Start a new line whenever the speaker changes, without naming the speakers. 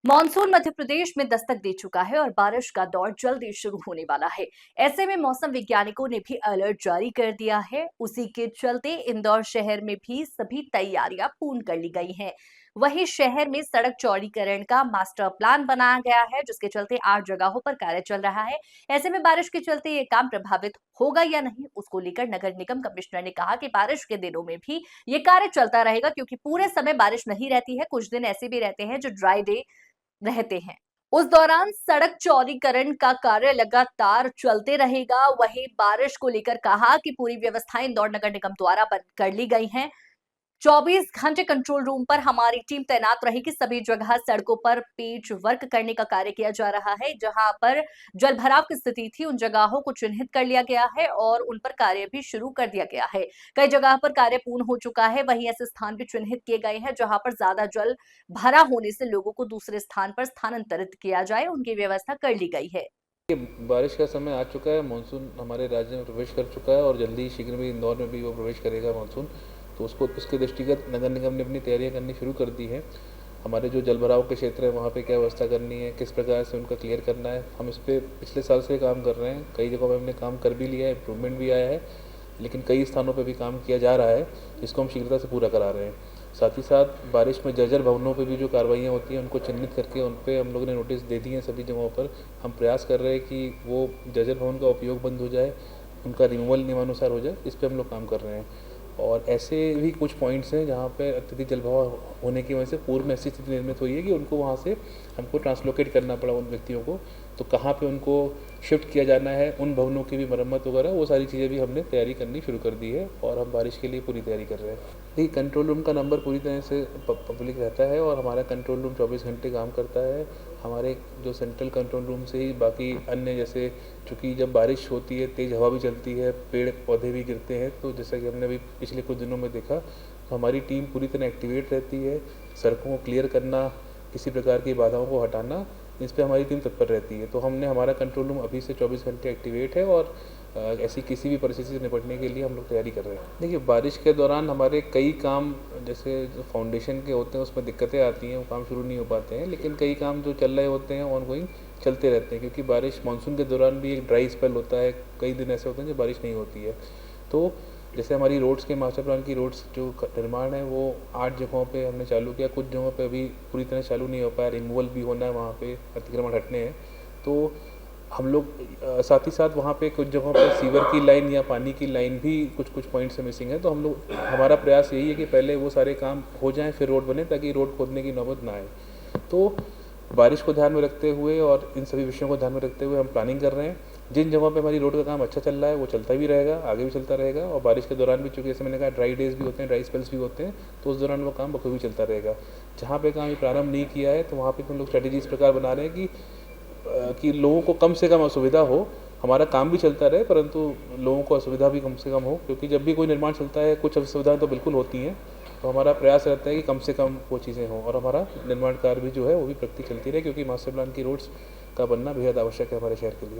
Monsoon Madhya Pradesh में दस्तक दे चुका है और बारिश का दौर जल्दी शुरू होने वाला है। ऐसे में मौसम वैज्ञानिकों ने भी अलर्ट जारी कर दिया है। उसी के चलते इंदौर शहर में भी सभी तैयारियां पूर्ण कर ली गई हैं। वहीं शहर में सड़क चौड़ीकरण का मास्टर प्लान बनाया गया है, जिसके चलते 8 जगहों पर कार्य चल रहा है। ऐसे में बारिश के चलते ये काम प्रभावित होगा या नहीं, उसको लेकर नगर निगम कमिश्नर ने कहा कि बारिश के दिनों में भी ये कार्य चलता रहेगा, क्योंकि पूरे समय बारिश नहीं रहती है। कुछ दिन ऐसे भी रहते हैं जो ड्राई डे रहते हैं। उस दौरान सड़क चौड़ीकरण का कार्य लगातार चलते रहेगा। वहीं बारिश को लेकर कहा कि पूरी व्यवस्थाएं इंदौर नगर निगम द्वारा बंद कर ली गई हैं। 24 घंटे कंट्रोल रूम पर हमारी टीम तैनात रहेगी। सभी जगह सड़कों पर पेच वर्क करने का कार्य किया जा रहा है। जहां पर जल भराव की स्थिति थी, उन जगहों को चिन्हित कर लिया गया है और उन पर कार्य भी शुरू कर दिया गया है। कई जगह पर कार्य पूर्ण हो चुका है। वहीं ऐसे स्थान भी चिन्हित किए गए हैं जहां पर ज्यादा जल भरा होने से लोगों को दूसरे स्थान पर स्थानांतरित किया जाए, उनकी व्यवस्था कर ली गई है।
बारिश का समय आ चुका है। मानसून हमारे राज्य में प्रवेश कर चुका है और जल्दी ही शीघ्र में इंदौर में भी वो प्रवेश करेगा मानसून। तो उसके दृष्टिगत नगर निगम ने अपनी तैयारियां करनी शुरू कर दी है। हमारे जो जल भराव के क्षेत्र है वहाँ पे क्या व्यवस्था करनी है, किस प्रकार से उनका क्लियर करना है, हम इस पर पिछले साल से काम कर रहे हैं। कई जगहों पर हमने काम कर भी लिया है, इम्प्रूवमेंट भी आया है, लेकिन कई स्थानों पर भी काम किया जा रहा है, जिसको हम शीघ्रता से पूरा करा रहे हैं। साथ ही साथ बारिश में जर्जर भवनों पे भी जो कार्रवाइयाँ होती हैं उनको चिन्हित करके उन पे हम लोगों ने नोटिस दे दिए हैं। सभी जगहों पर हम प्रयास कर रहे हैं कि वो जर्जर भवन का उपयोग बंद हो जाए, उनका रिमूवल नियमानुसार हो जाए। इस पे हम लोग काम कर रहे हैं। और ऐसे भी कुछ पॉइंट्स हैं जहाँ पे अत्यधिक जलभराव होने की वजह से पूर्व में ऐसी स्थिति निर्मित हुई है कि उनको वहाँ से हमको ट्रांसलोकेट करना पड़ा उन व्यक्तियों को। तो कहाँ पे उनको शिफ्ट किया जाना है, उन भवनों की भी मरम्मत वगैरह, वो सारी चीज़ें भी हमने तैयारी करनी शुरू कर दी है और हम बारिश के लिए पूरी तैयारी कर रहे हैं। देखिए, कंट्रोल रूम का नंबर पूरी तरह से पब्लिक रहता है और हमारा कंट्रोल रूम 24 घंटे काम करता है। हमारे जो सेंट्रल कंट्रोल रूम से ही बाकी अन्य, जैसे चूँकि जब बारिश होती है तेज़ हवा भी चलती है, पेड़ पौधे भी गिरते हैं, तो जैसा कि हमने अभी पिछले कुछ दिनों में देखा, तो हमारी टीम पूरी तरह एक्टिवेट रहती है। सड़कों को क्लियर करना, किसी प्रकार की बाधाओं को हटाना, इस पे हमारी टीम तत्पर रहती है। तो हमने हमारा कंट्रोल रूम अभी से 24 घंटे एक्टिवेट है और ऐसी किसी भी परिस्थिति से निपटने के लिए हम लोग तैयारी कर रहे हैं। देखिए, बारिश के दौरान हमारे कई काम, जैसे जो फाउंडेशन के होते हैं उसमें दिक्कतें आती हैं, वो काम शुरू नहीं हो पाते हैं, लेकिन कई काम जो चल रहे होते हैं ऑन गोइंग चलते रहते हैं, क्योंकि बारिश मानसून के दौरान भी एक ड्राई स्पेल होता है। कई दिन ऐसे होते हैं जब बारिश नहीं होती है। तो जैसे हमारी रोड्स के मास्टर प्लान की रोड्स जो निर्माण है वो 8 जगहों पे हमने चालू किया। कुछ जगहों पे अभी पूरी तरह चालू नहीं हो पाया, रिमूवल भी होना है, वहाँ पे अतिक्रमण हटने हैं। तो हम लोग साथ ही साथ वहाँ पे कुछ जगहों पे सीवर की लाइन या पानी की लाइन भी कुछ कुछ पॉइंट से मिसिंग है। तो हम लोग, हमारा प्रयास यही है कि पहले वो सारे काम हो जाएं फिर रोड बने, ताकि रोड खोदने की नौबत ना आए। तो बारिश को ध्यान में रखते हुए और इन सभी विषयों को ध्यान में रखते हुए हम प्लानिंग कर रहे हैं। जिन जगहों पे हमारी रोड का काम अच्छा चल रहा है वो चलता भी रहेगा, आगे भी चलता रहेगा। और बारिश के दौरान भी, चूँकि जैसे मैंने कहा, ड्राई डेज भी होते हैं, ड्राई स्पेल्स भी होते हैं, तो उस दौरान वो काम बखूबी चलता रहेगा। जहाँ पे काम प्रारंभ नहीं किया है तो वहाँ पे हम लोग स्ट्रेटेजी इस प्रकार बना रहे हैं कि लोगों को कम से कम असुविधा हो, हमारा काम भी चलता रहे, परंतु लोगों को असुविधा भी कम से कम हो। क्योंकि जब भी कोई निर्माण चलता है कुछ असुविधाएं तो बिल्कुल होती हैं। तो हमारा प्रयास रहता है कि कम से कम वो चीज़ें हों और हमारा निर्माण कार्य भी जो है वो भी प्रगति चलती रहे, क्योंकि मास्टर प्लान की रोड्स का बनना बेहद आवश्यक है हमारे शहर के लिए।